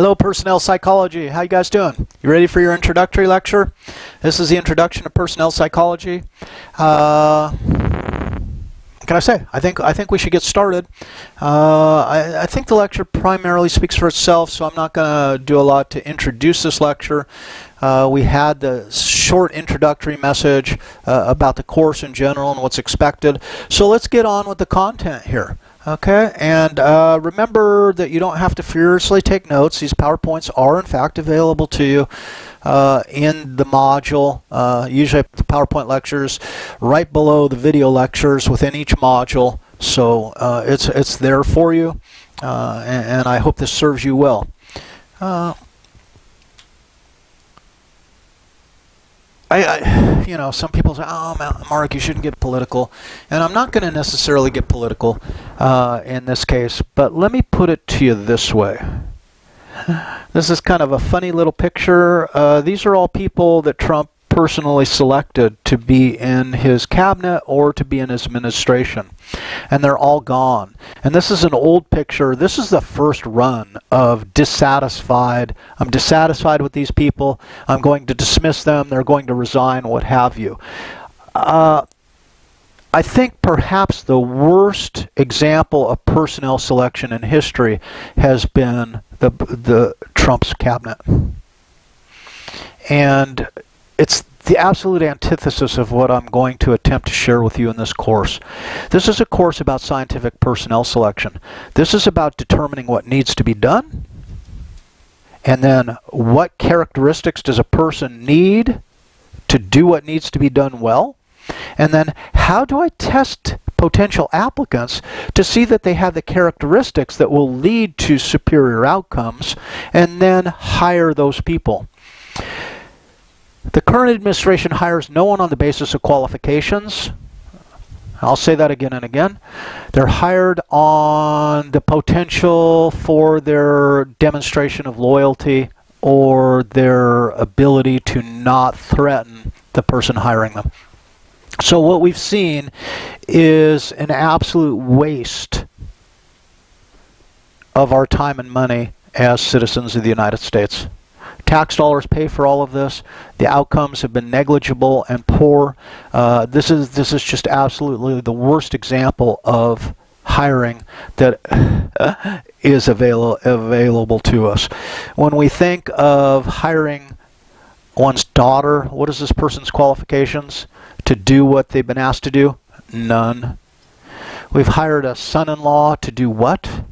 Hello, personnel psychology. How you guys doing? You ready for your introductory lecture? This is the introduction to personnel psychology. What can I say? I think we should get started. I think the lecture primarily speaks for itself, so I'm not going to do a lot to introduce this lecture. We had the short introductory message about the course in general and what's expected. So let's get on with the content here. Okay, and remember that you don't have to furiously take notes. These PowerPoints are in fact available to you in the module. Usually the PowerPoint lectures right below the video lectures within each module. So it's there for you, and I hope this serves you well. You know, some people say, oh, Mark, you shouldn't get political. And I'm not going to necessarily get political in this case, but let me put it to you this way. This is kind of a funny little picture. These are all people that Trump personally selected to be in his cabinet or to be in his administration. And they're all gone. And this is an old picture. This is the first run of dissatisfied. I'm dissatisfied with these people. I'm going to dismiss them. They're going to resign, what have you. I think perhaps the worst example of personnel selection in history has been the Trump's cabinet. And it's the absolute antithesis of what I'm going to attempt to share with you in this course. This is a course about scientific personnel selection. This is about determining what needs to be done, and then what characteristics does a person need to do what needs to be done well, and then how do I test potential applicants to see that they have the characteristics that will lead to superior outcomes, and then hire those people. The current administration hires no one on the basis of qualifications. I'll say that again and again. They're hired on the potential for their demonstration of loyalty or their ability to not threaten the person hiring them. So what we've seen is an absolute waste of our time and money as citizens of the United States. Tax dollars pay for all of this. The outcomes have been negligible and poor. This is just absolutely the worst example of hiring that is available to us. When we think of hiring one's daughter, what is this person's qualifications to do what they've been asked to do? None. We've hired a son-in-law to do what?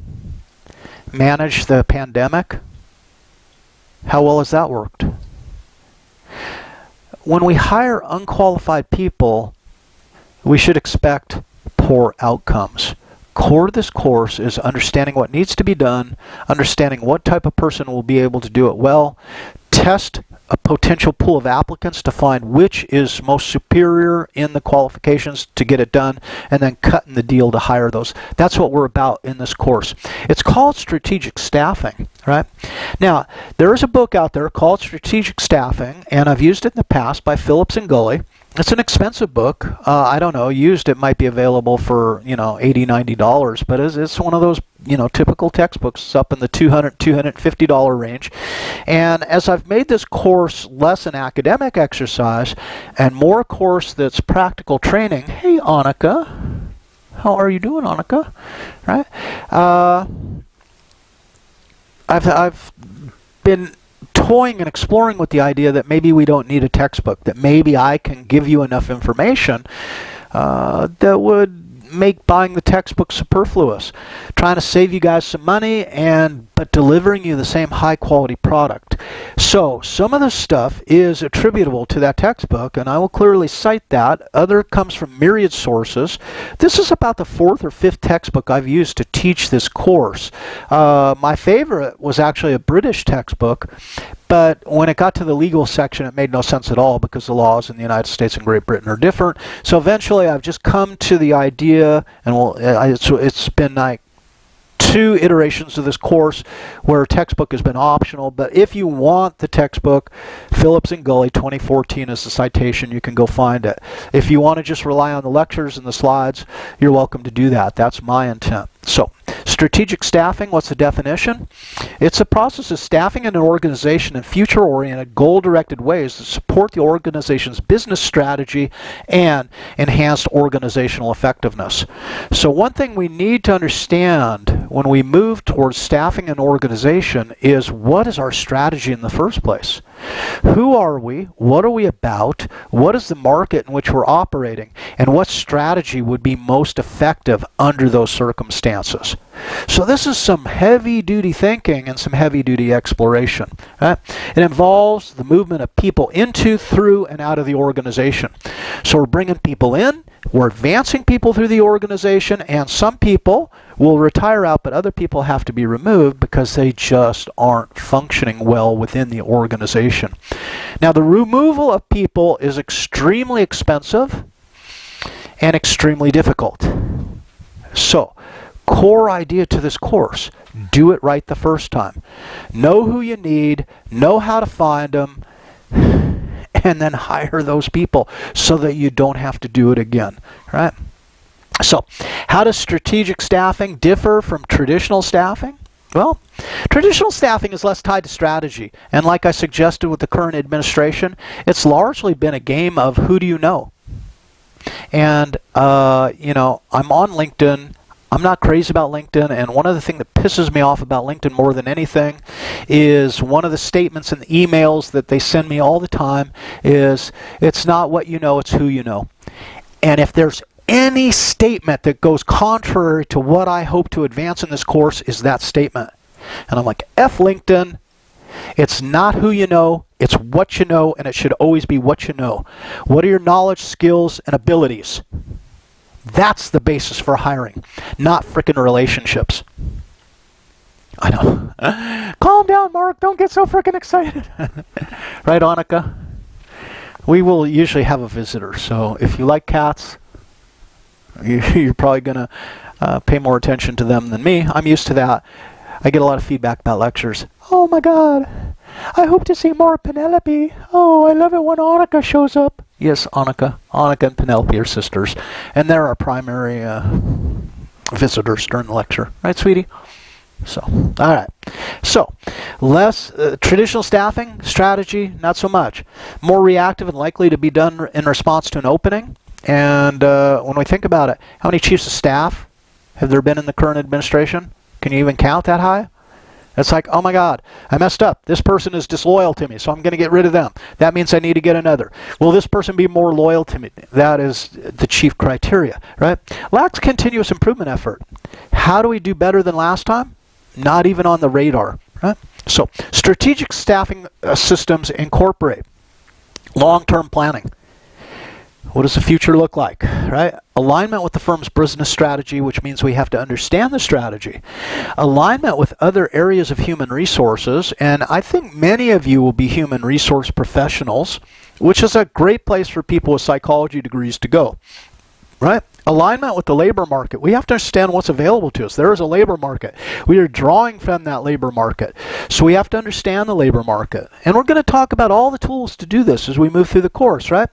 Manage the pandemic. How well has that worked? When we hire unqualified people, we should expect poor outcomes. Core to this course is understanding what needs to be done, understanding what type of person will be able to do it well, test a potential pool of applicants to find which is most superior in the qualifications to get it done, and then cutting the deal to hire those. That's what we're about in this course. It's called strategic staffing, right? Now, there is a book out there called Strategic Staffing, and I've used it in the past by Phillips and Gully. It's an expensive book. I don't know, used it might be available for, $80, $90, but it's one of those, typical textbooks. It's up in the $200, $250 range. And as I've made this course less an academic exercise and more a course that's practical training. Hey, Annika. How are you doing, Annika? Right? I've been toying and exploring with the idea that maybe we don't need a textbook, that maybe I can give you enough information that would make buying the textbook superfluous. Trying to save you guys some money but delivering you the same high quality product. So some of the stuff is attributable to that textbook, and I will clearly cite that. Other comes from myriad sources. This is about the 4th or 5th textbook I've used to teach this course. My favorite was actually a British textbook, but when it got to the legal section, it made no sense at all because the laws in the United States and Great Britain are different. So eventually I've just come to the idea, and it's been like 2 iterations of this course where a textbook has been optional, but if you want the textbook, Phillips and Gully 2014 is the citation. You can go find it. If you want to just rely on the lectures and the slides, you're welcome to do that. That's my intent. So, Strategic staffing, what's the definition? It's a process of staffing an organization in future-oriented, goal-directed ways that support the organization's business strategy and enhanced organizational effectiveness. So one thing we need to understand when we move towards staffing an organization is, what is our strategy in the first place? Who are we? What are we about? What is the market in which we're operating? And what strategy would be most effective under those circumstances? So this is some heavy-duty thinking and some heavy-duty exploration. Right? It involves the movement of people into, through, and out of the organization. So we're bringing people in, we're advancing people through the organization, and some people will retire out, but other people have to be removed because they just aren't functioning well within the organization. Now, the removal of people is extremely expensive and extremely difficult. So, core idea to this course, do it right the first time. Know who you need, know how to find them, and then hire those people so that you don't have to do it again, right? So, how does strategic staffing differ from traditional staffing? Well, traditional staffing is less tied to strategy, and like I suggested with the current administration, it's largely been a game of who do you know? And, I'm on LinkedIn. I'm not crazy about LinkedIn, and one of the things that pisses me off about LinkedIn more than anything is one of the statements in the emails that they send me all the time is, it's not what you know, it's who you know. And if there's any statement that goes contrary to what I hope to advance in this course, is that statement. And I'm like, F LinkedIn. It's not who you know, it's what you know, and it should always be what you know. What are your knowledge, skills, and abilities? That's the basis for hiring, not frickin' relationships. I know. Calm down, Mark. Don't get so frickin' excited. Right, Annika? We will usually have a visitor, so if you like cats, you're probably going to pay more attention to them than me. I'm used to that. I get a lot of feedback about lectures. Oh my God, I hope to see more Penelope. Oh, I love it when Annika shows up. Yes, Annika. Annika and Penelope are sisters, and they're our primary visitors during the lecture. Right, sweetie? So, all right. So, less traditional staffing strategy, not so much. More reactive and likely to be done in response to an opening. And when we think about it, how many chiefs of staff have there been in the current administration? Can you even count that high? It's like, oh my God, I messed up. This person is disloyal to me, so I'm going to get rid of them. That means I need to get another. Will this person be more loyal to me? That is the chief criteria, right? Lacks continuous improvement effort. How do we do better than last time? Not even on the radar, right? So, strategic staffing systems incorporate long-term planning. What does the future look like, right? Alignment with the firm's business strategy, which means we have to understand the strategy. Alignment with other areas of human resources, and I think many of you will be human resource professionals, which is a great place for people with psychology degrees to go, right? Alignment with the labor market. We have to understand what's available to us. There is a labor market. We are drawing from that labor market. So we have to understand the labor market. And we're going to talk about all the tools to do this as we move through the course, right?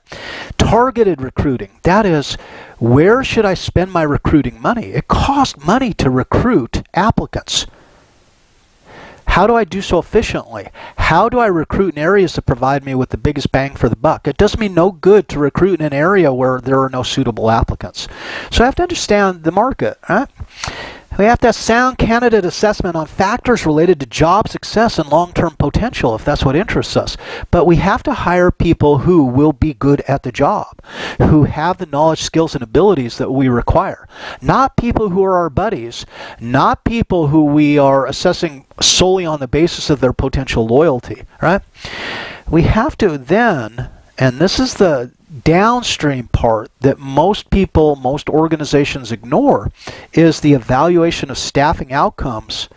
Targeted recruiting. That is, where should I spend my recruiting money? It costs money to recruit applicants. How do I do so efficiently? How do I recruit in areas that provide me with the biggest bang for the buck? It does me no good to recruit in an area where there are no suitable applicants. So I have to understand the market, right? We have to have sound candidate assessment on factors related to job success and long-term potential, if that's what interests us. But we have to hire people who will be good at the job, who have the knowledge, skills, and abilities that we require. Not people who are our buddies, not people who we are assessing solely on the basis of their potential loyalty, right? We have to then, and this is the downstream part that most people, most organizations ignore, is the evaluation of staffing outcomes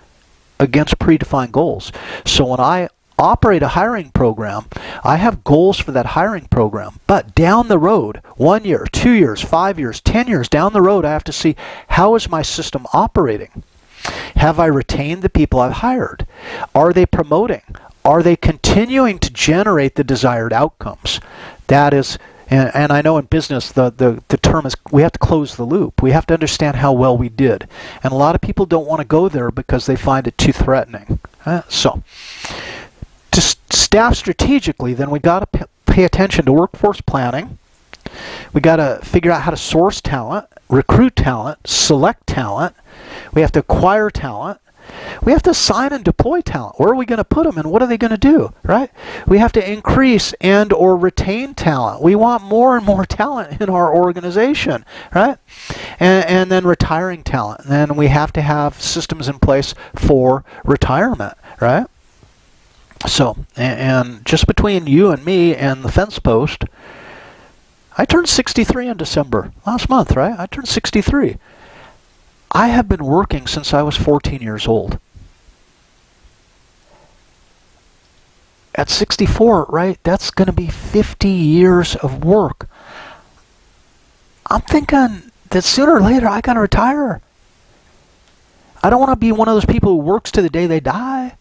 against predefined goals. So when I operate a hiring program, I have goals for that hiring program. But down the road, 1 year, 2 years, 5 years, 10 years down the road, I have to see, how is my system operating? Have I retained the people I've hired? Are they promoting? Are they continuing to generate the desired outcomes? That is, And I know in business the term is we have to close the loop. We have to understand how well we did. And a lot of people don't want to go there because they find it too threatening. So to staff strategically, then we got to pay attention to workforce planning. We got to figure out how to source talent, recruit talent, select talent. We have to acquire talent. We have to assign and deploy talent. Where are we going to put them and what are they going to do, right? We have to increase and or retain talent. We want more and more talent in our organization, right? And then retiring talent. And then we have to have systems in place for retirement, right? So, and just between you and me and the fence post, I turned 63 in December, last month, right? I turned 63. I have been working since I was 14 years old. At 64, right, that's going to be 50 years of work. I'm thinking that sooner or later I got to retire. I don't want to be one of those people who works to the day they die.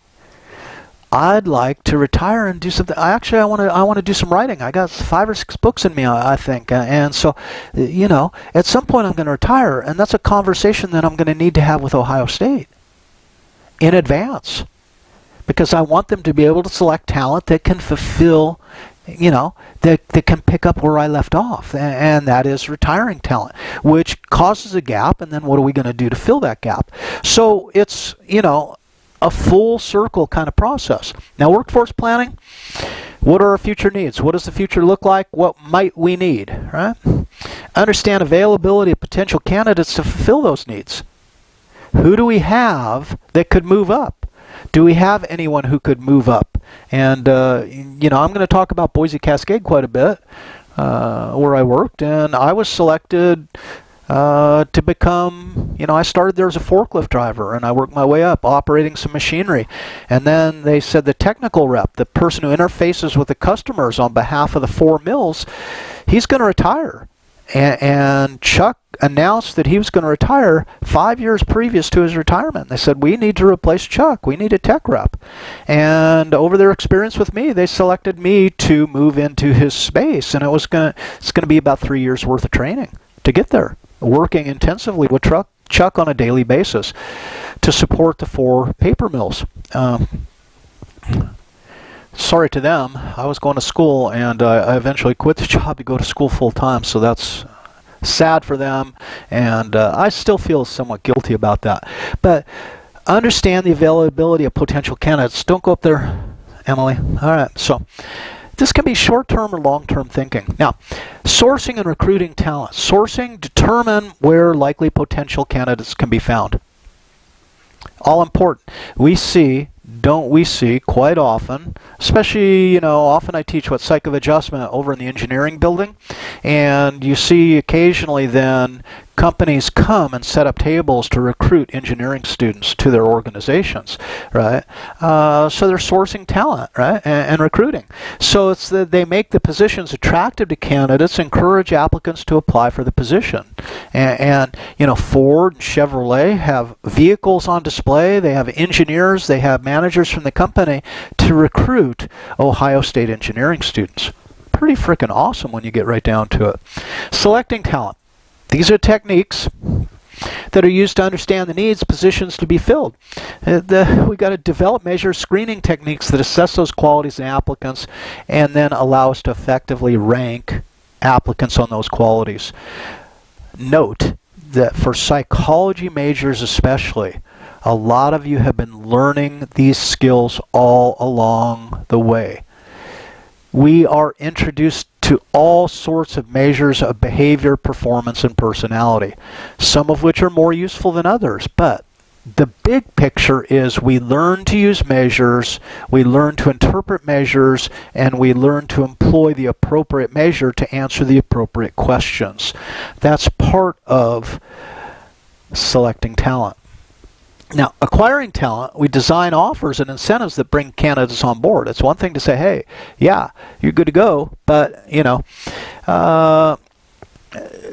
I'd like to retire and do something. I want to do some writing. I got 5 or 6 books in me, I think. And so, you know, at some point I'm going to retire, and that's a conversation that I'm going to need to have with Ohio State in advance, because I want them to be able to select talent that can fulfill, you know, that can pick up where I left off, and that is retiring talent, which causes a gap, and then what are we going to do to fill that gap? So it's, you know, a full circle kind of process. Now, workforce planning, what are our future needs? What does the future look like? What might we need, right? Understand availability of potential candidates to fulfill those needs. Who do we have that could move up? Do we have anyone who could move up? And, you know, I'm going to talk about Boise Cascade quite a bit, where I worked, and I was selected to become, you know, I started there as a forklift driver, and I worked my way up operating some machinery. And then they said the technical rep, the person who interfaces with the customers on behalf of the 4 mills, he's going to retire. And Chuck announced that he was going to retire 5 years previous to his retirement. They said, we need to replace Chuck. We need a tech rep. And over their experience with me, they selected me to move into his space. And it's going to be about 3 years worth of training to get there, working intensively with Chuck on a daily basis to support the 4 paper mills. Sorry to them. I was going to school, and I eventually quit the job to go to school full time, so that's sad for them, and I still feel somewhat guilty about that. But understand the availability of potential candidates. Don't go up there, Emily. All right, so this can be short-term or long-term thinking. Now, sourcing and recruiting talent. Sourcing, determine where likely potential candidates can be found. All important. Don't we see quite often, especially, you know, often I teach Psych of adjustment over in the engineering building, and you see occasionally then companies come and set up tables to recruit engineering students to their organizations, right? So they're sourcing talent, right, and recruiting. So it's that they make the positions attractive to candidates, encourage applicants to apply for the position. And you know, Ford and Chevrolet have vehicles on display. They have engineers. They have managers from the company to recruit Ohio State engineering students. Pretty freaking awesome when you get right down to it. Selecting talent. These are techniques that are used to understand the needs, positions to be filled. We got to develop, measure, screening techniques that assess those qualities in applicants and then allow us to effectively rank applicants on those qualities. Note that for psychology majors especially, a lot of you have been learning these skills all along the way. We are introduced to all sorts of measures of behavior, performance, and personality, some of which are more useful than others. But the big picture is we learn to use measures, we learn to interpret measures, and we learn to employ the appropriate measure to answer the appropriate questions. That's part of selecting talent. Now, acquiring talent, we design offers and incentives that bring candidates on board. It's one thing to say, hey, yeah, you're good to go, but, you know,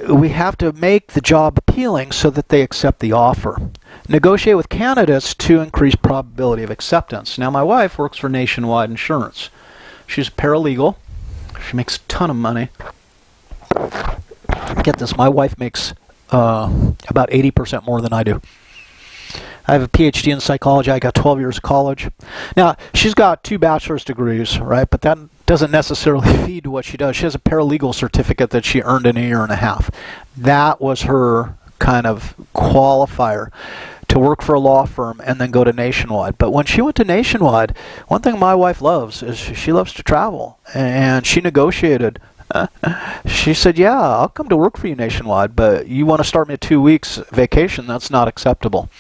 we have to make the job appealing so that they accept the offer. Negotiate with candidates to increase probability of acceptance. Now, my wife works for Nationwide Insurance. She's a paralegal. She makes a ton of money. Get this, my wife makes about 80% more than I do. I have a PhD in psychology. I got 12 years of college. Now, she's got 2 bachelor's degrees, right? But that doesn't necessarily feed to what she does. She has a paralegal certificate that she earned in a year and a half. That was her kind of qualifier to work for a law firm and then go to Nationwide. But when she went to Nationwide, one thing my wife loves is she loves to travel. And she negotiated. She said, yeah, I'll come to work for you Nationwide, but you want to start me at 2 weeks vacation, that's not acceptable.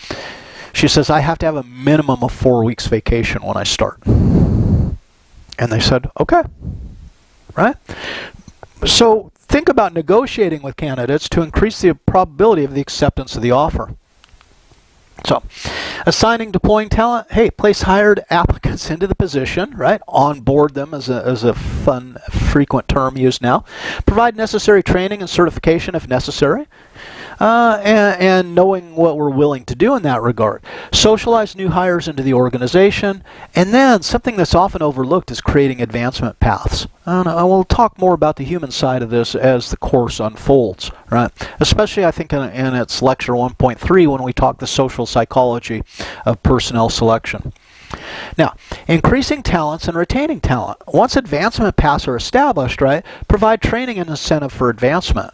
She says, I have to have a minimum of 4 weeks vacation when I start. And they said, okay, right? So think about negotiating with candidates to increase the probability of the acceptance of the offer. So, assigning, deploying talent. Hey, place hired applicants into the position, right? Onboard them as a fun, frequent term used now. Provide necessary training and certification if necessary. And knowing what we're willing to do in that regard. Socialize new hires into the organization. And then something that's often overlooked is creating advancement paths. And I will talk more about the human side of this as the course unfolds, right? Especially, I think, in its lecture 1.3 when we talk the social psychology of personnel selection. Now, increasing talents and retaining talent. Once advancement paths are established, right, provide training and incentive for advancement.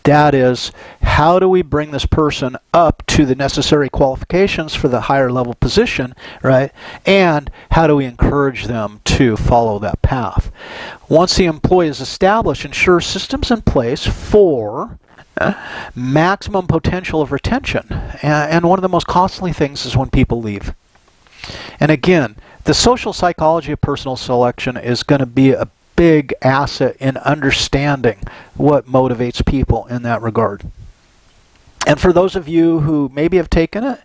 That is, how do we bring this person up to the necessary qualifications for the higher level position, right? And how do we encourage them to follow that path? Once the employee is established, ensure systems in place for maximum potential of retention. And one of the most costly things is when people leave. And again, the social psychology of personal selection is going to be a big asset in understanding what motivates people in that regard. And for those of you who maybe have taken it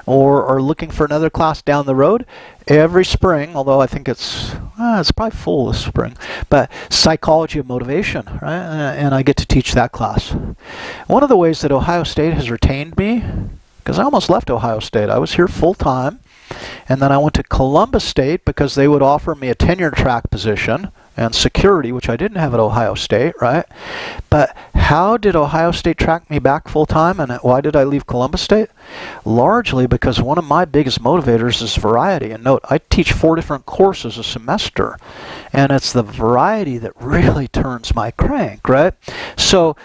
or are looking for another class down the road, every spring, although I think it's probably full this spring, but Psychology of Motivation, right? And I get to teach that class. One of the ways that Ohio State has retained me, because I almost left Ohio State. I was here full time, and then I went to Columbus State because they would offer me a tenure track position and security, which I didn't have at Ohio State, right? But how did Ohio State track me back full-time, and why did I leave Columbus State? Largely because one of my biggest motivators is variety. And note, I teach 4 different courses a semester, and it's the variety that really turns my crank, right? So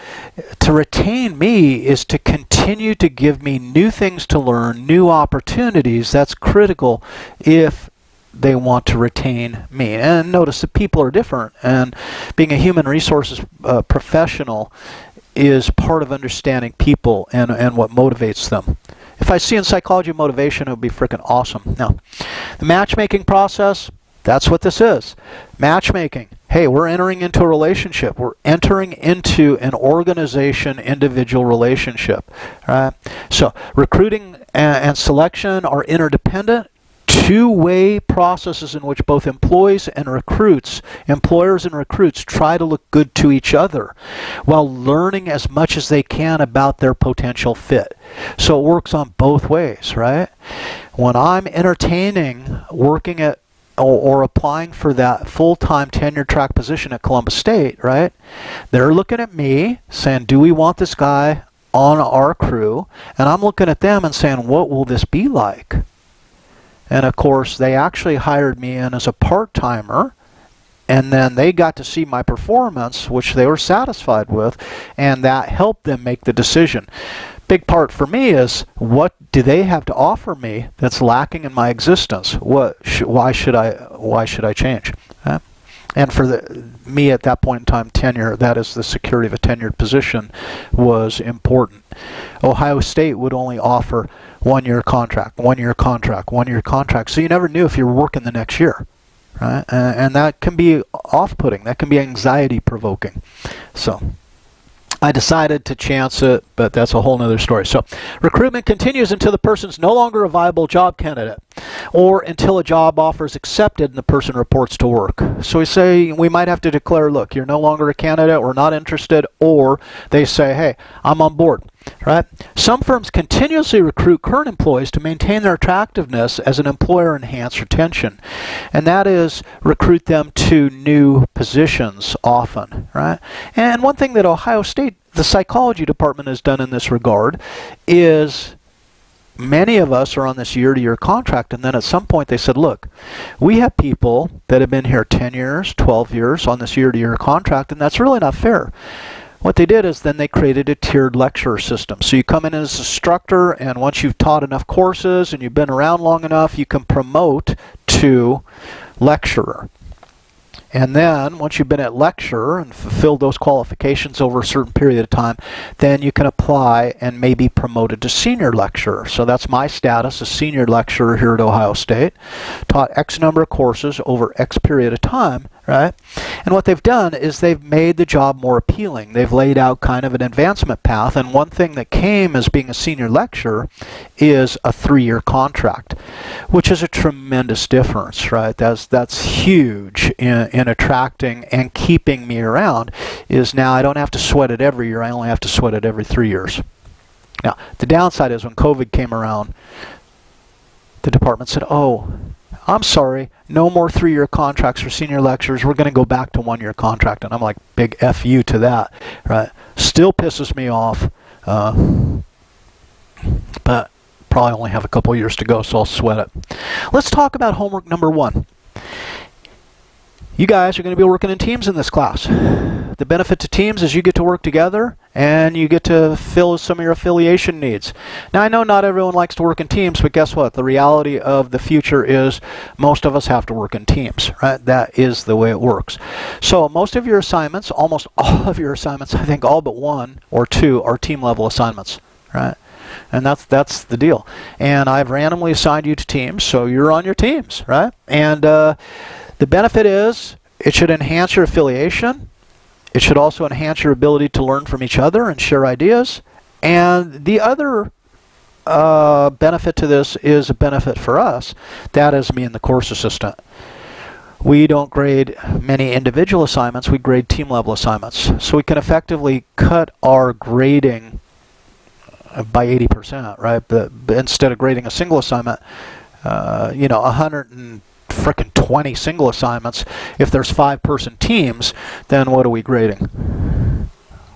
to retain me is to continue to give me new things to learn, new opportunities. That's critical if they want to retain me. And notice that people are different, and being a human resources professional is part of understanding people and what motivates them. If I see in Psychology of Motivation, it would be freaking awesome. Now, the matchmaking process, that's what this is. Matchmaking. Hey, we're entering into a relationship. We're entering into an organization-individual relationship. Right? So, recruiting and selection are interdependent. 2-way processes in which both employers and recruits try to look good to each other while learning as much as they can about their potential fit. So it works on both ways, right? When I'm entertaining working at or applying for that full-time tenure track position at Columbus State, right? They're looking at me saying, do we want this guy on our crew? And I'm looking at them and saying, what will this be like? And of course, they actually hired me in as a part-timer, and then they got to see my performance, which they were satisfied with, and that helped them make the decision. Big part for me is, what do they have to offer me that's lacking in my existence? Why should I change? And for me at that point in time, tenure, that is the security of a tenured position, was important. Ohio State would only offer 1-year contract, 1-year contract, 1-year contract. So you never knew if you were working the next year. Right? And that can be off-putting. That can be anxiety-provoking. So I decided to chance it, but that's a whole nother story. So recruitment continues until the person's no longer a viable job candidate, or until a job offer is accepted and the person reports to work. So we might have to declare, look, you're no longer a candidate, we're not interested, or they say, hey, I'm on board. Right? Some firms continuously recruit current employees to maintain their attractiveness as an employer and enhance retention. And that is recruit them to new positions often. Right? And one thing that Ohio State, the psychology department, has done in this regard is many of us are on this year-to-year contract, and then at some point they said, look, we have people that have been here 10 years, 12 years on this year-to-year contract, and that's really not fair. What they did is then they created a tiered lecturer system. So you come in as an instructor, and once you've taught enough courses and you've been around long enough, you can promote to lecturer. And then, once you've been at lecturer and fulfilled those qualifications over a certain period of time, then you can apply and maybe be promoted to senior lecturer. So that's my status, a senior lecturer here at Ohio State. Taught X number of courses over X period of time, right? And what they've done is they've made the job more appealing. They've laid out kind of an advancement path, and one thing that came as being a senior lecturer is a 3-year contract, which is a tremendous difference, right? That's huge in attracting and keeping me around. Is now I don't have to sweat it every year, I only have to sweat it every 3 years. Now, the downside is when COVID came around, the department said, oh, I'm sorry, no more 3-year contracts for senior lecturers. We're going to go back to 1-year contract. And I'm like, big F you to that, right? Still pisses me off, but probably only have a couple years to go, so I'll sweat it. Let's talk about homework number 1. You guys are going to be working in teams in this class. The benefit to teams is you get to work together and you get to fill some of your affiliation needs. Now, I know not everyone likes to work in teams, but guess what? The reality of the future is most of us have to work in teams, right? That is the way it works. So most of your assignments, almost all of your assignments, I think all but 1 or 2 are team level assignments, right? And that's the deal. And I've randomly assigned you to teams, so you're on your teams, right? And the benefit is it should enhance your affiliation. It should also enhance your ability to learn from each other and share ideas. And the other benefit to this is a benefit for us. That is me and the course assistant. We don't grade many individual assignments. We grade team level assignments. So we can effectively cut our grading by 80%, right? But instead of grading a single assignment, 120 single assignments. If there's 5-person teams, then what are we grading?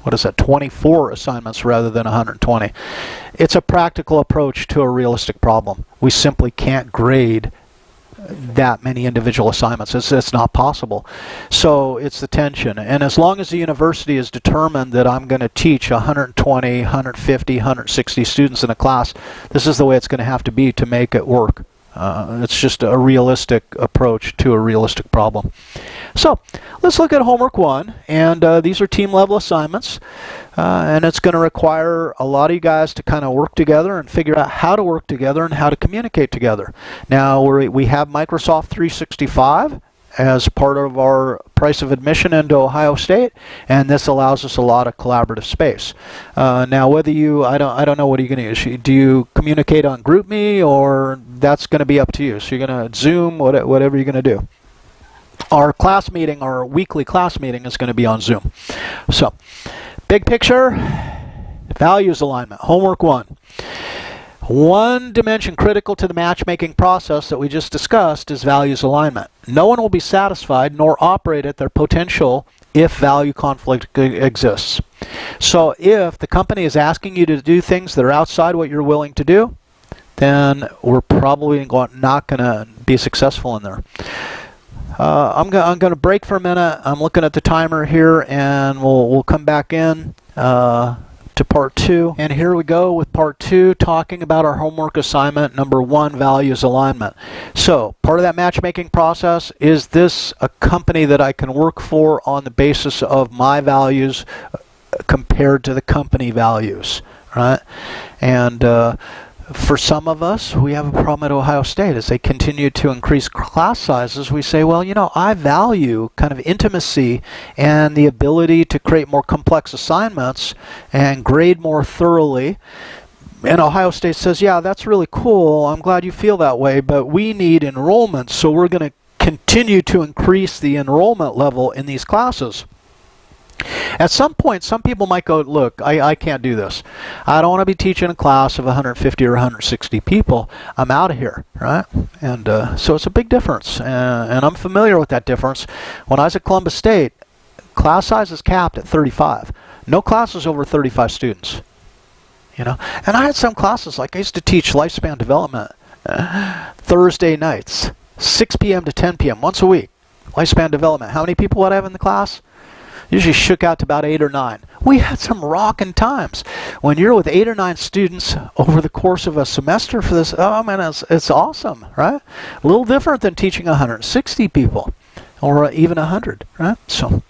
What is that? 24 assignments rather than 120. It's a practical approach to a realistic problem. We simply can't grade that many individual assignments. It's not possible. So it's the tension. And as long as the university is determined that I'm going to teach 120, 150, 160 students in a class, this is the way it's going to have to be to make it work. It's just a realistic approach to a realistic problem. So let's look at homework 1, and these are team level assignments, and it's going to require a lot of you guys to kind of work together and figure out how to work together and how to communicate together. Now we have Microsoft 365 as part of our price of admission into Ohio State, and this allows us a lot of collaborative space. Now, whether I don't know, what are you going to use? Do you communicate on GroupMe, or that's going to be up to you? So you're going to Zoom, whatever you're going to do. Our class meeting, our weekly class meeting, is going to be on Zoom. So, big picture, values alignment, homework 1. One dimension critical to the matchmaking process that we just discussed is values alignment. No one will be satisfied nor operate at their potential if value conflict exists. So if the company is asking you to do things that are outside what you're willing to do, then we're probably not going to be successful in there. I'm going to break for a minute. I'm looking at the timer here, and we'll come back in to part 2. And here we go with part 2, talking about our homework assignment number 1, values alignment. So part of that matchmaking process, is this a company that I can work for on the basis of my values compared to the company values, right? And for some of us, we have a problem at Ohio State. As they continue to increase class sizes, we say, well, I value kind of intimacy and the ability to create more complex assignments and grade more thoroughly. And Ohio State says, yeah, that's really cool. I'm glad you feel that way, but we need enrollment, so we're going to continue to increase the enrollment level in these classes. At some point, some people might go, look, I can't do this. I don't want to be teaching a class of 150 or 160 people. I'm out of here, right? And so it's a big difference. And I'm familiar with that difference. When I was at Columbus State, class size is capped at 35. No classes over 35 students. You know, and I had some classes, like I used to teach lifespan development Thursday nights, 6 p.m. to 10 p.m. once a week. Lifespan development. How many people would I have in the class? Usually shook out to about 8 or 9. We had some rocking times. When you're with 8 or 9 students over the course of a semester for this, oh man, it's awesome, right? A little different than teaching 160 people or even 100, right? So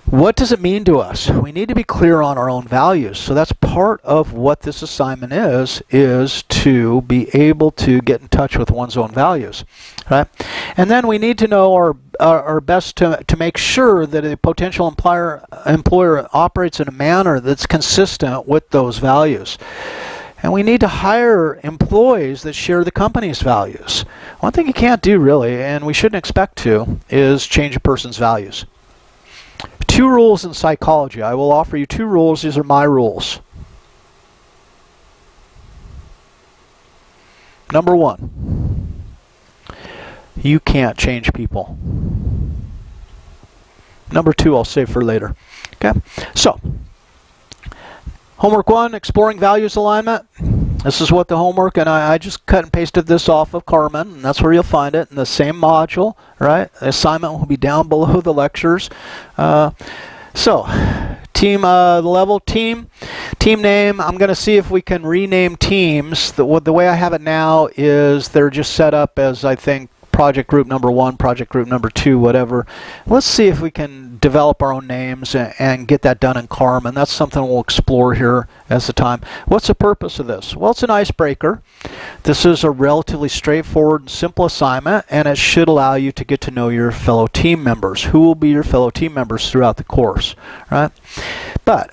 what does it mean to us? We need to be clear on our own values. So that's part of what this assignment is to be able to get in touch with one's own values, right? And then we need to know our best to make sure that a potential employer operates in a manner that's consistent with those values. And we need to hire employees that share the company's values. One thing you can't do really, and we shouldn't expect to, is change a person's values. 2 rules in psychology. I will offer you 2 rules. These are my rules. Number 1, you can't change people. Number 2, I'll save for later. Okay? So, homework 1, exploring values alignment. This is what the homework, and I just cut and pasted this off of Carmen, and that's where you'll find it in the same module, right? The assignment will be down below the lectures. So, team level, team name. I'm going to see if we can rename teams. The way I have it now is they're just set up as, I think, project group number 1, project group number 2, whatever. Let's see if we can develop our own names and get that done in Carmen. That's something we'll explore here as the time. What's the purpose of this? Well, it's an icebreaker. This is a relatively straightforward and simple assignment, and it should allow you to get to know your fellow team members. Who will be your fellow team members throughout the course, right? But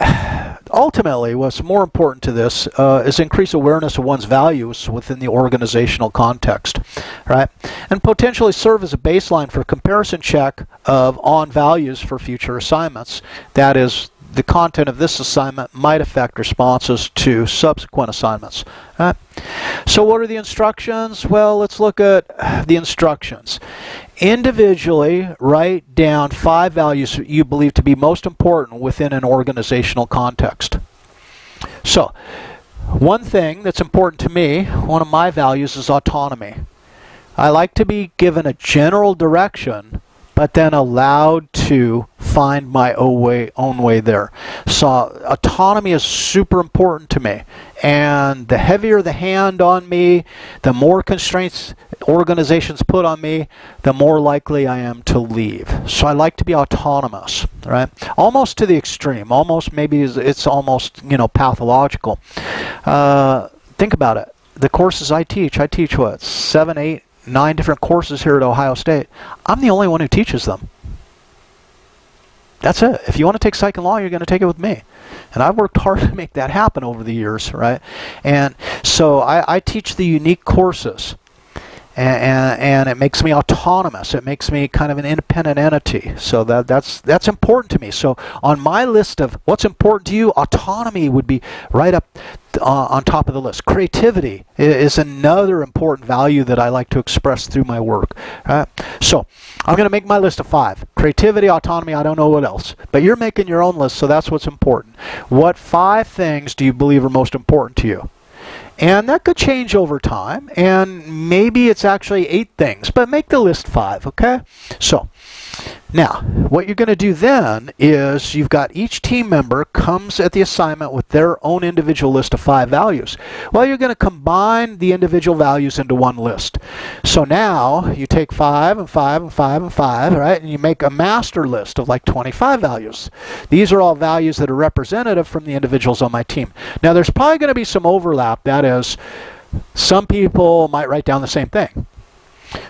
ultimately, what's more important to this is increase awareness of one's values within the organizational context, right? And potentially serve as a baseline for comparison check on values for future assignments. That is, the content of this assignment might affect responses to subsequent assignments. Right? So what are the instructions? Well, let's look at the instructions. Individually, write down 5 values you believe to be most important within an organizational context. So, one thing that's important to me, one of my values is autonomy. I like to be given a general direction, but then allowed to find my own way there. So autonomy is super important to me. And the heavier the hand on me, the more constraints organizations put on me, the more likely I am to leave. So I like to be autonomous, right? Almost to the extreme. Almost, maybe it's almost, pathological. Think about it. The courses I teach what, 7, 8, 9 different courses here at Ohio State. I'm the only one who teaches them. That's it. If you want to take Psych and Law, you're going to take it with me. And I've worked hard to make that happen over the years, right? And so I teach the unique courses. And it makes me autonomous. It makes me kind of an independent entity. So that's important to me. So on my list of what's important to you, autonomy would be right up on top of the list. Creativity is another important value that I like to express through my work. Right? So I'm going to make my list of 5. Creativity, autonomy, I don't know what else. But you're making your own list, so that's what's important. What 5 things do you believe are most important to you? And that could change over time, and maybe it's actually 8 things, but make the list 5, okay? So, now, what you're going to do then is you've got each team member comes at the assignment with their own individual list of 5 values. Well, you're going to combine the individual values into one list. So now, you take 5 and 5 and 5 and 5, right? And you make a master list of like 25 values. These are all values that are representative from the individuals on my team. Now, there's probably going to be some overlap. That is, some people might write down the same thing.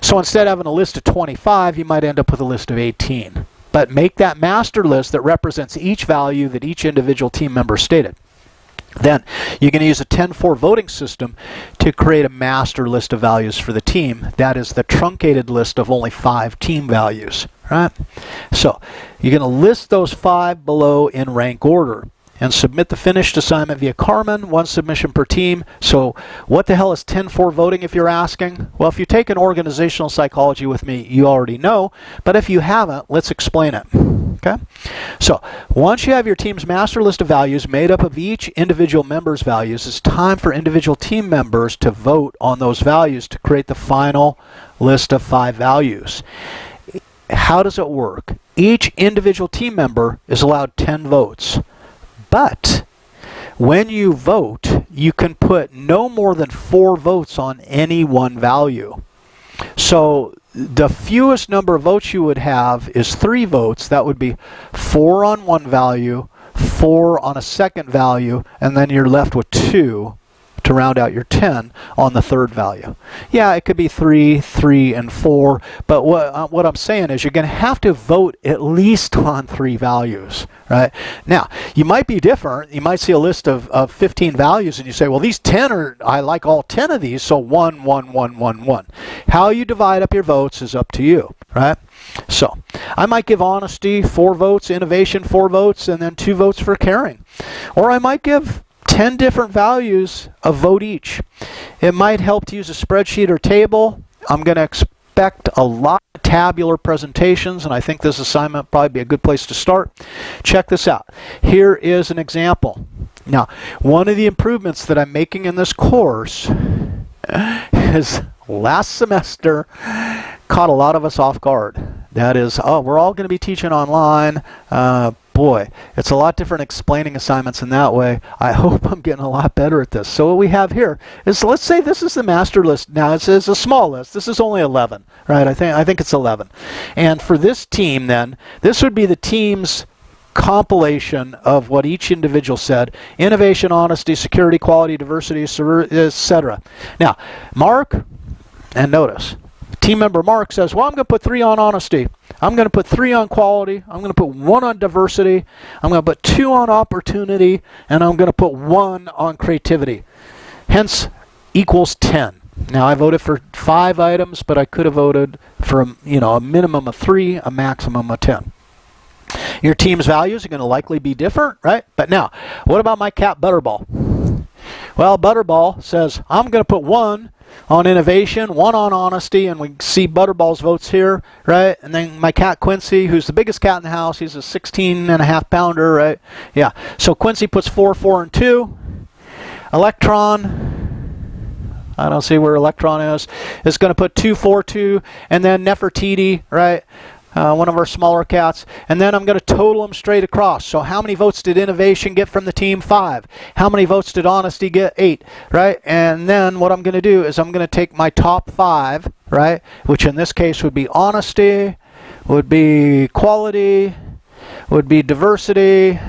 So instead of having a list of 25, you might end up with a list of 18. But make that master list that represents each value that each individual team member stated. Then you're going to use a 10-4 voting system to create a master list of values for the team. That is the truncated list of only 5 team values. right? So you're going to list those 5 below in rank order and submit the finished assignment via Carmen, 1 submission per team. So what the hell is 10-4 voting, if you're asking? Well, if you take an organizational psychology with me, you already know, but if you haven't, let's explain it. Okay? So once you have your team's master list of values made up of each individual member's values, it's time for individual team members to vote on those values to create the final list of 5 values. How does it work? Each individual team member is allowed 10 votes. But when you vote, you can put no more than 4 votes on any one value. So the fewest number of votes you would have is 3 votes. That would be 4 on one value, 4 on a second value, and then you're left with 2 to round out your 10 on the third value. Yeah, it could be 3, 3, and 4, but what I'm saying is you're going to have to vote at least on 3 values, right? Now, you might be different. You might see a list of 15 values and you say, well, these 10 are, I like all 10 of these, so 1, 1, 1, 1, 1. How you divide up your votes is up to you, right? So, I might give honesty 4 votes, innovation 4 votes, and then 2 votes for caring. Or I might give 10 different values a vote each. It might help to use a spreadsheet or table. I'm going to expect a lot of tabular presentations, and I think this assignment would probably be a good place to start. Check this out. Here is an example. Now, one of the improvements that I'm making in this course is last semester caught a lot of us off guard. That is, oh, we're all going to be teaching online. Boy, it's a lot different explaining assignments in that way. I hope I'm getting a lot better at this. So what we have here is, let's say this is the master list. Now it says a small list. This is only 11, right? I think it's 11. And for this team then, this would be the team's compilation of what each individual said: innovation, honesty, security, quality, diversity, etc. Now, Mark, and notice, team member Mark says, well, I'm going to put 3 on honesty. I'm going to put 3 on quality. I'm going to put 1 on diversity. I'm going to put 2 on opportunity. And I'm going to put 1 on creativity. Hence, equals 10. Now, I voted for 5 items, but I could have voted for a minimum of 3, a maximum of 10. Your team's values are going to likely be different, right? But now, what about my cat Butterball? Well, Butterball says, I'm going to put 1 on innovation, 1 on honesty, and we see Butterball's votes here, right? And then my cat Quincy, who's the biggest cat in the house, he's a 16.5 pounder, right? Yeah, so Quincy puts 4, 4, and 2. Electron, I don't see where Electron is going to put 2, 4, 2, and then Nefertiti, right? One of our smaller cats, and then I'm going to total them straight across. So how many votes did innovation get from the team? 5. How many votes did honesty get? 8, right? And then what I'm going to do is I'm going to take my top 5, right, which in this case would be honesty, would be quality, would be diversity.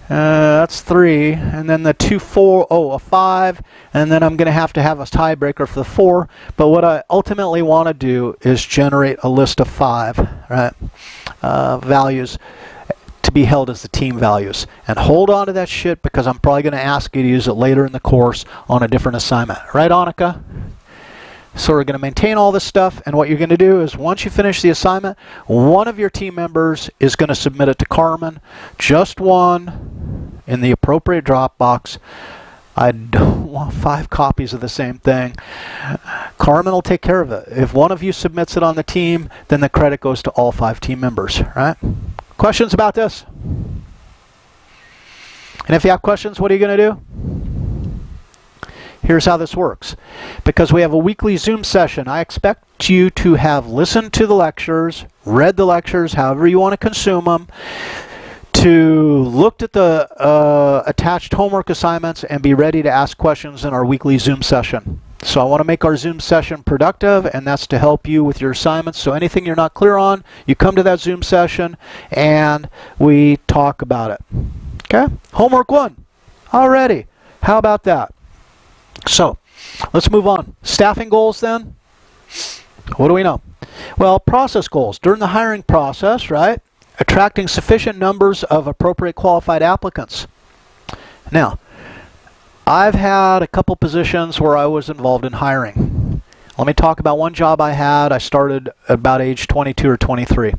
That's 3, and then the 2, 4, a 5, and then I'm going to have a tiebreaker for the 4. But what I ultimately want to do is generate a list of 5, right, values to be held as the team values. And hold on to that shit, because I'm probably going to ask you to use it later in the course on a different assignment. Right, Annika? So we're going to maintain all this stuff, and what you're going to do is once you finish the assignment, one of your team members is going to submit it to Carmen, just 1 in the appropriate Dropbox. I don't want 5 copies of the same thing. Carmen will take care of it. If one of you submits it on the team, then the credit goes to all 5 team members, right? Questions about this? And if you have questions, what are you going to do? Here's how this works. Because we have a weekly Zoom session, I expect you to have listened to the lectures, read the lectures, however you want to consume them, to looked at the attached homework assignments, and be ready to ask questions in our weekly Zoom session. So I want to make our Zoom session productive, and that's to help you with your assignments. So anything you're not clear on, you come to that Zoom session, and we talk about it. Okay? Homework 1. Alrighty. How about that? So, let's move on. Staffing goals then. What do we know? Well, process goals. During the hiring process, right? Attracting sufficient numbers of appropriate qualified applicants. Now, I've had a couple positions where I was involved in hiring. Let me talk about one job I had. I started about age 22 or 23.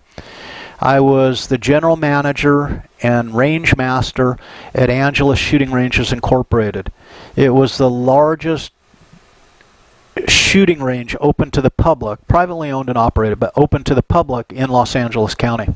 I was the general manager and range master at Angeles Shooting Ranges Incorporated. It was the largest shooting range open to the public, privately owned and operated, but open to the public in Los Angeles County.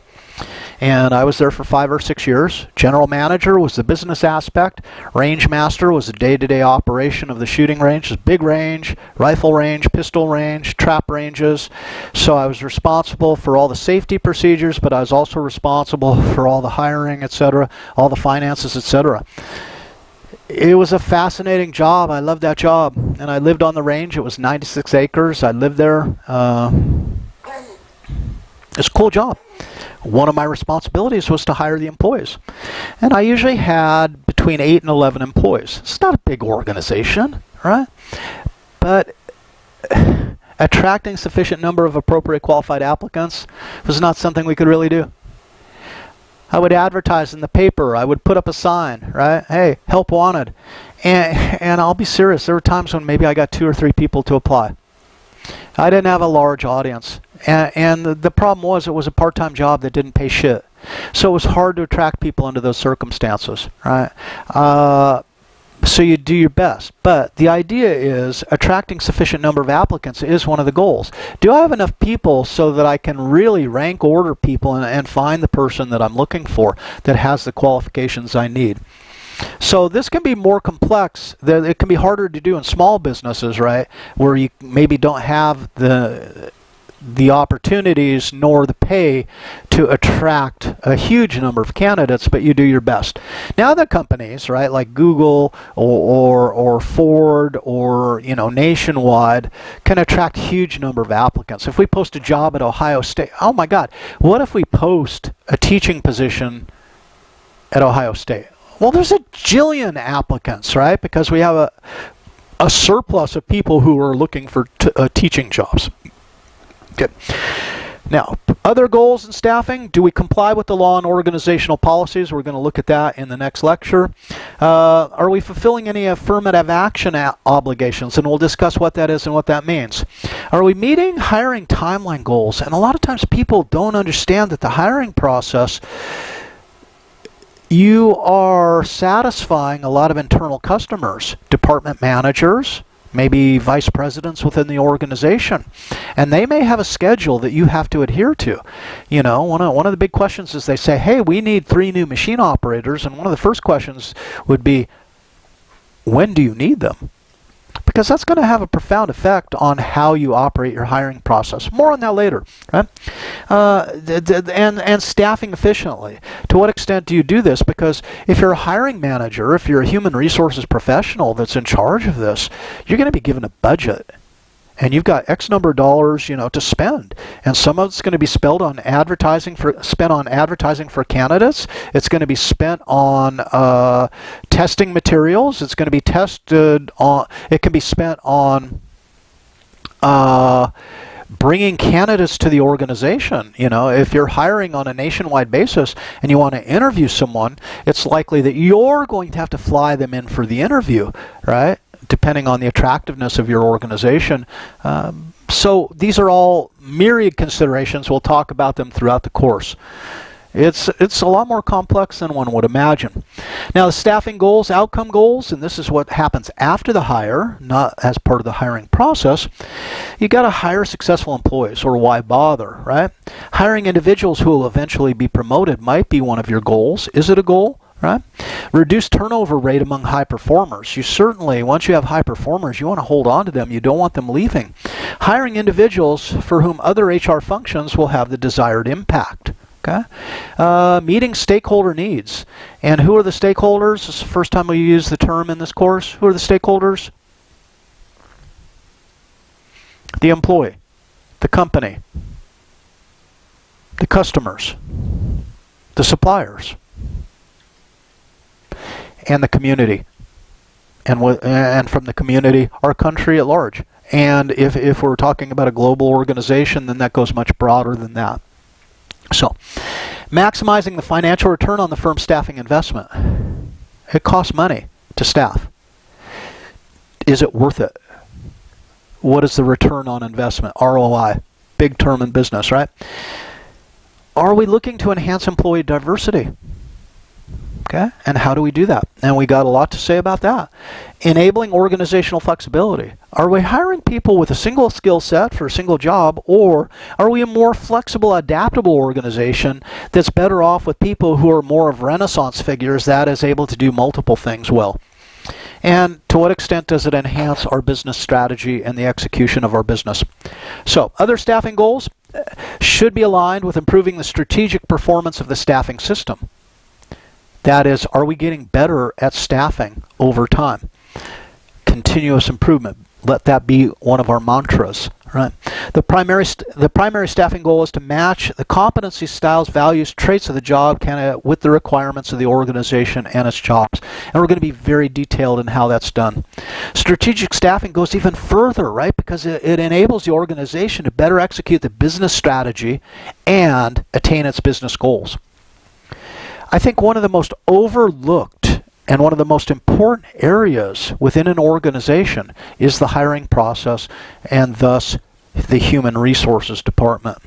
And I was there for 5 or 6 years. General manager was the business aspect. Range master was the day-to-day operation of the shooting range. It was big range, rifle range, pistol range, trap ranges. So I was responsible for all the safety procedures, but I was also responsible for all the hiring, etc., all the finances, etc. It was a fascinating job. I loved that job. And I lived on the range. It was 96 acres. I lived there. It's a cool job. One of my responsibilities was to hire the employees. And I usually had between 8 and 11 employees. It's not a big organization, right? But attracting sufficient number of appropriate qualified applicants was not something we could really do. I would advertise in the paper. I would put up a sign, right? Hey, help wanted. And I'll be serious. There were times when maybe I got 2 or 3 people to apply. I didn't have a large audience. And the problem was it was a part-time job that didn't pay shit. So it was hard to attract people under those circumstances, right? So you do your best. But the idea is attracting sufficient number of applicants is one of the goals. Do I have enough people so that I can really rank order people and find the person that I'm looking for that has the qualifications I need? So this can be more complex. It can be harder to do in small businesses, right? Where you maybe don't have the opportunities nor the pay to attract a huge number of candidates, but you do your best. Now the companies, right, like Google or Ford or Nationwide can attract huge number of applicants. If we post a job at Ohio State, oh my God, what if we post a teaching position at Ohio State? Well, there's a jillion applicants, right? Because we have a surplus of people who are looking for teaching jobs. Good. Now, other goals in staffing. Do we comply with the law and organizational policies? We're going to look at that in the next lecture. Are we fulfilling any affirmative action obligations? And we'll discuss what that is and what that means. Are we meeting hiring timeline goals? And a lot of times people don't understand that the hiring process, you are satisfying a lot of internal customers, department managers, maybe vice presidents within the organization, and they may have a schedule that you have to adhere to. One of the big questions is they say, hey, we need 3 new machine operators, and one of the first questions would be, when do you need them? Because that's going to have a profound effect on how you operate your hiring process. More on that later, right? And staffing efficiently. To what extent do you do this? Because if you're a hiring manager, if you're a human resources professional that's in charge of this, you're going to be given a budget. And you've got X number of dollars, to spend. And some of it's going to be spent on advertising for candidates. It's going to be spent on testing materials. It's going to be tested on. It can be spent on bringing candidates to the organization. If you're hiring on a nationwide basis and you want to interview someone, it's likely that you're going to have to fly them in for the interview, right? Depending on the attractiveness of your organization. So these are all myriad considerations. We'll talk about them throughout the course. It's a lot more complex than one would imagine. Now the staffing goals, outcome goals, and this is what happens after the hire, not as part of the hiring process. You got to hire successful employees, or why bother, right? Hiring individuals who will eventually be promoted might be one of your goals. Is it a goal? Right? Reduce turnover rate among high performers. You certainly, once you have high performers, you want to hold on to them. You don't want them leaving. Hiring individuals for whom other HR functions will have the desired impact. Okay? Meeting stakeholder needs. And who are the stakeholders? This is the first time we use the term in this course. Who are the stakeholders? The employee, the company, the customers, the suppliers, and the community, and from the community, our country at large. And if we're talking about a global organization, then that goes much broader than that. So, maximizing the financial return on the firm's staffing investment. It costs money to staff. Is it worth it? what is the return on investment, ROI, big term in business, right? Are we looking to enhance employee diversity? Okay, and how do we do that? And we got a lot to say about that. Enabling organizational flexibility. Are we hiring people with a single skill set for a single job, or are we a more flexible, adaptable organization that's better off with people who are more of Renaissance figures that is able to do multiple things well? And to what extent does it enhance our business strategy and the execution of our business? So, other staffing goals should be aligned with improving the strategic performance of the staffing system. That is, are we getting better at staffing over time? Continuous improvement. Let that be one of our mantras, right? The primary staffing goal is to match the competency, styles, values, traits of the job candidate with the requirements of the organization and its jobs. And we're going to be very detailed in how that's done. Strategic staffing goes even further, right? Because it enables the organization to better execute the business strategy and attain its business goals. I think one of the most overlooked and one of the most important areas within an organization is the hiring process and thus the human resources department.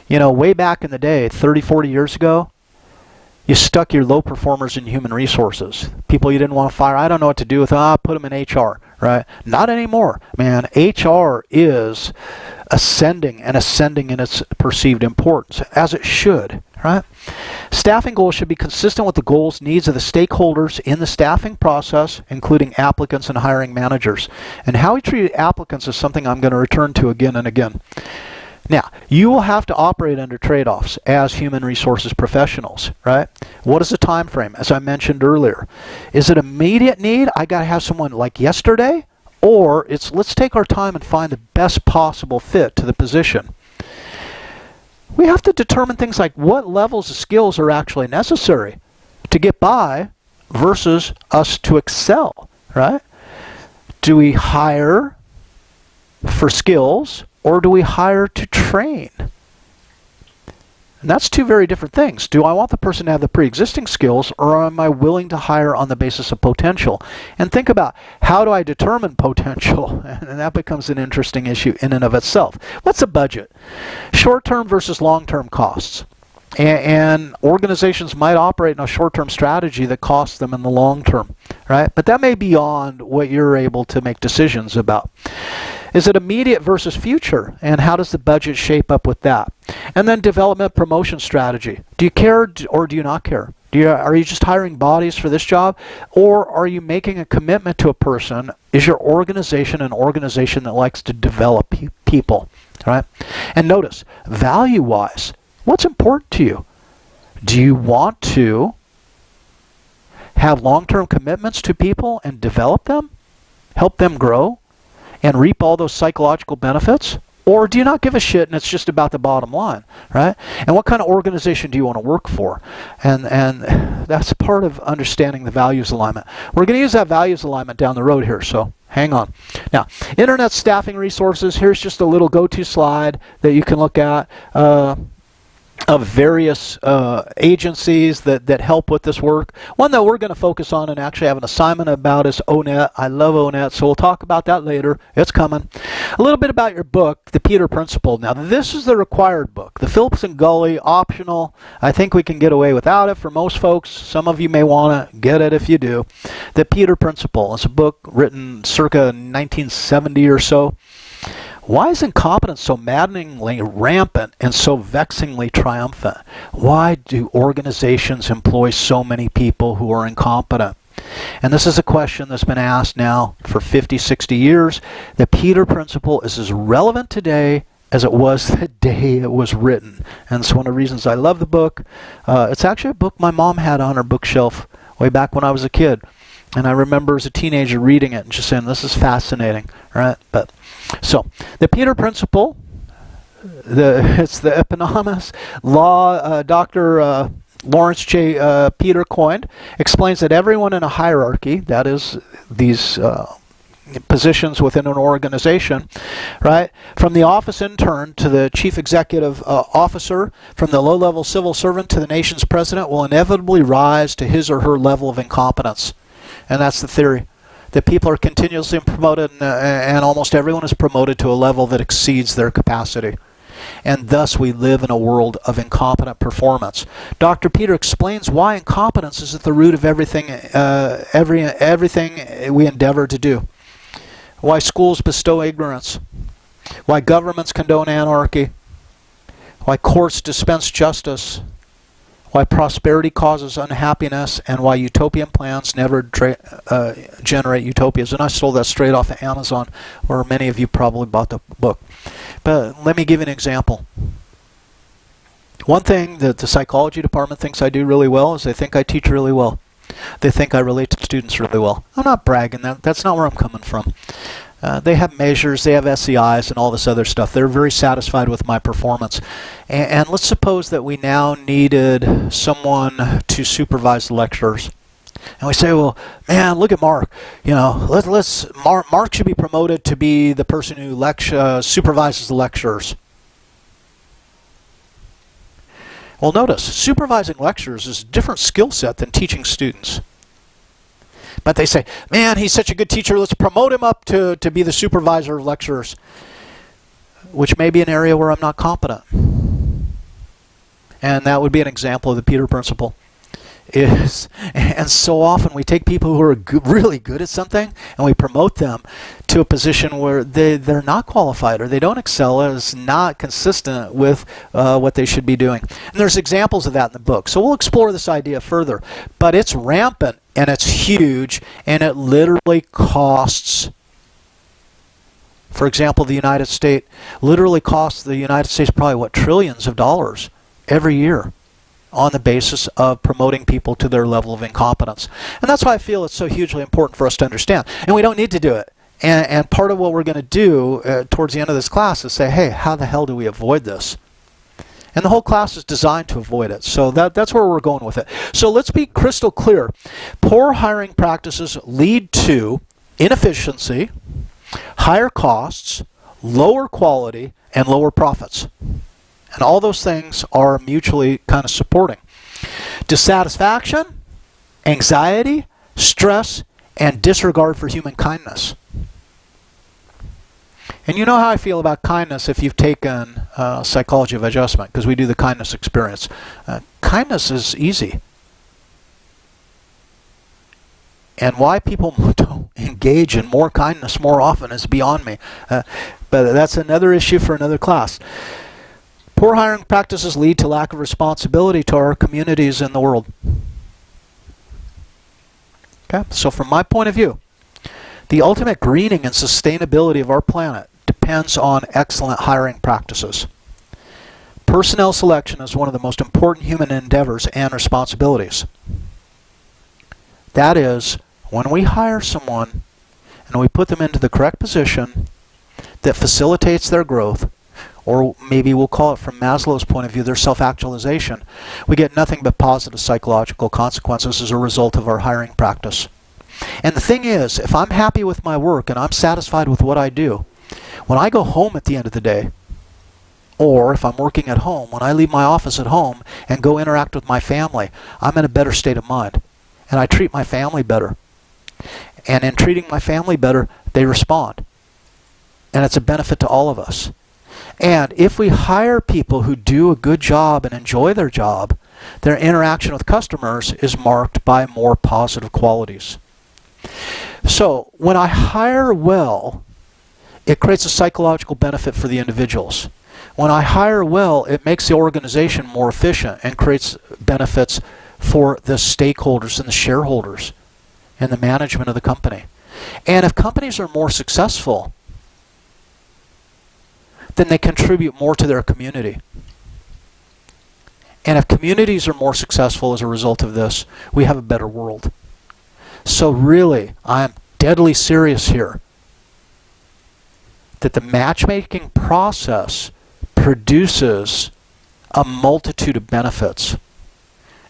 You know, way back in the day, 30, 40 years ago, you stuck your low performers in human resources. People you didn't want to fire, I don't know what to do with them, put them in HR, right? Not anymore. Man, HR is ascending in its perceived importance, as it should, right? Staffing goals should be consistent with the goals, needs of the stakeholders in the staffing process, including applicants and hiring managers. And how we treat applicants is something I'm going to return to again and again. Now, you will have to operate under trade-offs as human resources professionals, right? What is the time frame? As I mentioned earlier, is it immediate need? I got to have someone like yesterday, or it's let's take our time and find the best possible fit to the position. We have to determine things like what levels of skills are actually necessary to get by versus us to excel, right? Do we hire for skills or do we hire to train? And that's two very different things. Do I want the person to have the pre-existing skills, or am I willing to hire on the basis of potential? And think about, how do I determine potential? And that becomes an interesting issue in and of itself. What's a budget? Short-term versus long-term costs. And organizations might operate in a short-term strategy that costs them in the long term, right? But that may be beyond what you're able to make decisions about. Is it immediate versus future? And how does the budget shape up with that? And then development promotion strategy. Do you care or do you not care? Are you just hiring bodies for this job? Or are you making a commitment to a person? Is your organization an organization that likes to develop people? Right? And notice, value-wise, what's important to you? Do you want to have long-term commitments to people and develop them? Help them grow? And reap all those psychological benefits? Or do you not give a shit and it's just about the bottom line, right? And what kind of organization do you want to work for? And that's part of understanding the values alignment. We're going to use that values alignment down the road here, so hang on. Now, internet staffing resources. Here's just a little go-to slide that you can look at. Of various agencies that help with this work. One that we're going to focus on and actually have an assignment about is ONET. I love ONET, so we'll talk about that later. It's coming. A little bit about your book, The Peter Principle. Now, this is the required book. The Phillips and Gully, optional. I think we can get away without it for most folks. Some of you may want to get it if you do. The Peter Principle. It's a book written circa 1970 or so. Why is incompetence so maddeningly rampant and so vexingly triumphant? Why do organizations employ so many people who are incompetent? And this is a question that's been asked now for 50, 60 years. The Peter Principle is as relevant today as it was the day it was written. And it's one of the reasons I love the book. It's actually a book my mom had on her bookshelf way back when I was a kid. And I remember as a teenager reading it and just saying, this is fascinating, right? But so, the Peter Principle, it's the eponymous law Dr. Lawrence J. Peter coined, explains that everyone in a hierarchy, that is these positions within an organization, right, from the office intern to the chief executive officer, from the low-level civil servant to the nation's president, will inevitably rise to his or her level of incompetence. And that's the theory. that people are continuously promoted, and almost everyone is promoted to a level that exceeds their capacity. And thus we live in a world of incompetent performance. Dr. Peter explains why incompetence is at the root of everything we endeavor to do. Why schools bestow ignorance. Why governments condone anarchy. Why courts dispense justice. Why prosperity causes unhappiness, and why utopian plans never generate utopias. And I stole that straight off of Amazon, where many of you probably bought the book. But let me give you an example. One thing that the psychology department thinks I do really well is they think I teach really well. They think I relate to students really well. I'm not bragging. That's not where I'm coming from. They have measures, they have SEIs, and all this other stuff. They're very satisfied with my performance. And let's suppose that we now needed someone to supervise the lecturers. And we say, well, man, look at Mark. You know, Mark should be promoted to be the person who supervises the lecturers. Well, notice, supervising lecturers is a different skill set than teaching students. But they say, man, he's such a good teacher, let's promote him up to be the supervisor of lecturers, which may be an area where I'm not competent. And that would be an example of the Peter Principle. And so often we take people who are really good at something and we promote them to a position where they're not qualified or they don't excel, as not consistent with what they should be doing. And there's examples of that in the book. So we'll explore this idea further. But it's rampant and it's huge, and it literally costs. For example, the United States literally costs the United States probably trillions of dollars every year on the basis of promoting people to their level of incompetence. And that's why I feel it's so hugely important for us to understand. And we don't need to do it. And part of what we're going to do towards the end of this class is say, hey, how the hell do we avoid this? And the whole class is designed to avoid it. So that's where we're going with it. So let's be crystal clear. Poor hiring practices lead to inefficiency, higher costs, lower quality, and lower profits. And all those things are mutually kind of supporting. Dissatisfaction, anxiety, stress, and disregard for human kindness. And you know how I feel about kindness if you've taken psychology of adjustment, because we do the kindness experience. Kindness is easy. And why people don't engage in more kindness more often is beyond me. But that's another issue for another class. Poor hiring practices lead to lack of responsibility to our communities in the world. Okay, so from my point of view, the ultimate greening and sustainability of our planet depends on excellent hiring practices. Personnel selection is one of the most important human endeavors and responsibilities. That is, when we hire someone and we put them into the correct position that facilitates their growth, or maybe we'll call it from Maslow's point of view, their self-actualization, we get nothing but positive psychological consequences as a result of our hiring practice. And the thing is, if I'm happy with my work and I'm satisfied with what I do, when I go home at the end of the day, or if I'm working at home, when I leave my office at home and go interact with my family, I'm in a better state of mind. And I treat my family better. And in treating my family better, they respond. And it's a benefit to all of us. And if we hire people who do a good job and enjoy their job, their interaction with customers is marked by more positive qualities. So when I hire well, it creates a psychological benefit for the individuals. When I hire well, it makes the organization more efficient and creates benefits for the stakeholders and the shareholders and the management of the company. And if companies are more successful, then they contribute more to their community. And if communities are more successful as a result of this, we have a better world. So really, I'm deadly serious here that the matchmaking process produces a multitude of benefits.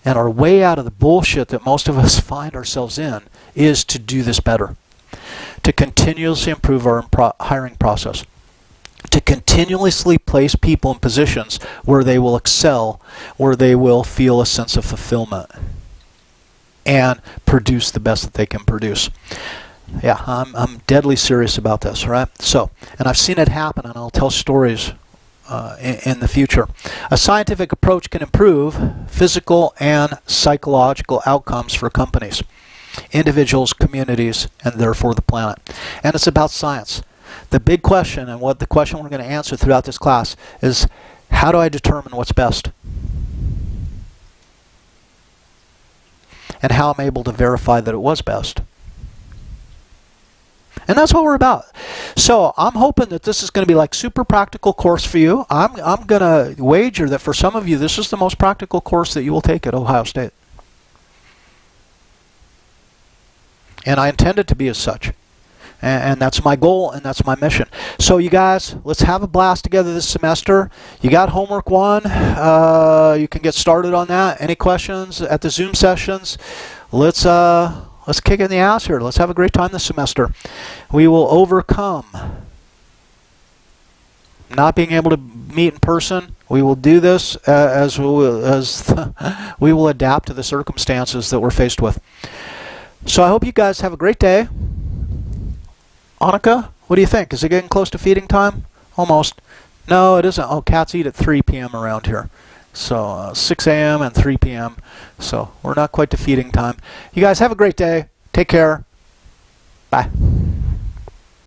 And our way out of the bullshit that most of us find ourselves in is to do this better. To continuously improve our hiring process. To continuously place people in positions where they will excel, where they will feel a sense of fulfillment and produce the best that they can produce. Yeah, I'm deadly serious about this, right? So, and I've seen it happen, and I'll tell stories in the future. A scientific approach can improve physical and psychological outcomes for companies, individuals, communities, and therefore the planet. And it's about science. The big question, and what the question we're going to answer throughout this class, is how do I determine what's best? And how I'm able to verify that it was best. And that's what we're about. So I'm hoping that this is going to be like super practical course for you. I'm going to wager that for some of you, this is the most practical course that you will take at Ohio State. And I intend it to be as such. And that's my goal, and that's my mission. So you guys, let's have a blast together this semester. You got homework 1. You can get started on that. Any questions at the Zoom sessions? Let's kick it in the ass here. Let's have a great time this semester. We will overcome not being able to meet in person. We will do this we will adapt to the circumstances that we're faced with. So I hope you guys have a great day. Annika, what do you think? Is it getting close to feeding time? Almost. No, it isn't. Oh, cats eat at 3 p.m. around here. So 6 a.m. and 3 p.m. So we're not quite to feeding time. You guys have a great day. Take care. Bye.